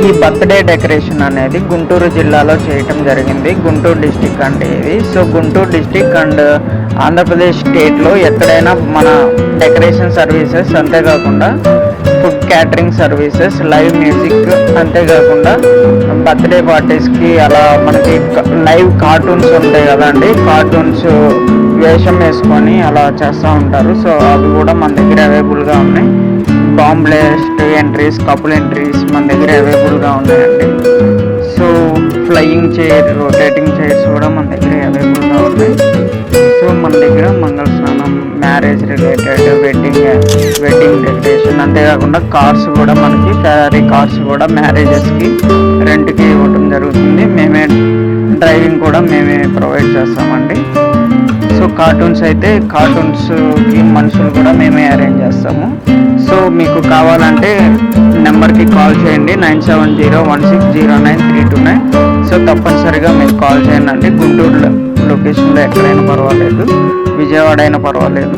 ఈ birthday decoration అనేది గుంటూరు జిల్లాలో చేయటం జరిగింది. గుంటూరు డిస్టిక్ అంటే ఇది. So Guntur district and Andhra Pradesh స్టేట్లో ఎక్కడైనా మన డెకరేషన్ సర్వీసెస్, అంతేకాకుండా food catering services, live music, అంతేకాకుండా బర్త్డే పార్టీస్కి అలా మనకి లైవ్ కార్టూన్స్ ఉంటాయి కదండి, కార్టూన్స్ వేషం వేసుకొని అలా చేస్తూ ఉంటారు. సో అవి కూడా మన దగ్గర అవైలబుల్గా ఉన్నాయి. బాంబ్లాస్ట్ ఎంట్రీస్, కపుల్ ఎంట్రీస్ మన దగ్గర అవైలబుల్గా ఉన్నాయండి. So flying chair, rotating chairs కూడా మన దగ్గర అవైలబుల్గా ఉన్నాయి. సో మన దగ్గర మంగళ స్నానం, మ్యారేజ్ రిలేటెడ్, వెడ్డింగ్ డెకరేషన్, అంతేకాకుండా కార్స్ కూడా మనకి ఫెరారీ కార్స్ కూడా మ్యారేజెస్కి రెంట్కి ఇవ్వడం జరుగుతుంది. మేమే డ్రైవింగ్ కూడా మేమే ప్రొవైడ్ చేస్తామండి. సో కార్టూన్స్ అయితే కార్టూన్స్కి మనుషులు కూడా మేమే అరేంజ్ చేస్తాము. సో మీకు కావాలంటే నెంబర్కి కాల్ చేయండి, 9701609329. సో తప్పనిసరిగా మీకు కాల్ చేయండి. గుంటూరు లొకేషన్లో ఎక్కడైనా పర్వాలేదు, విజయవాడ అయినా పర్వాలేదు.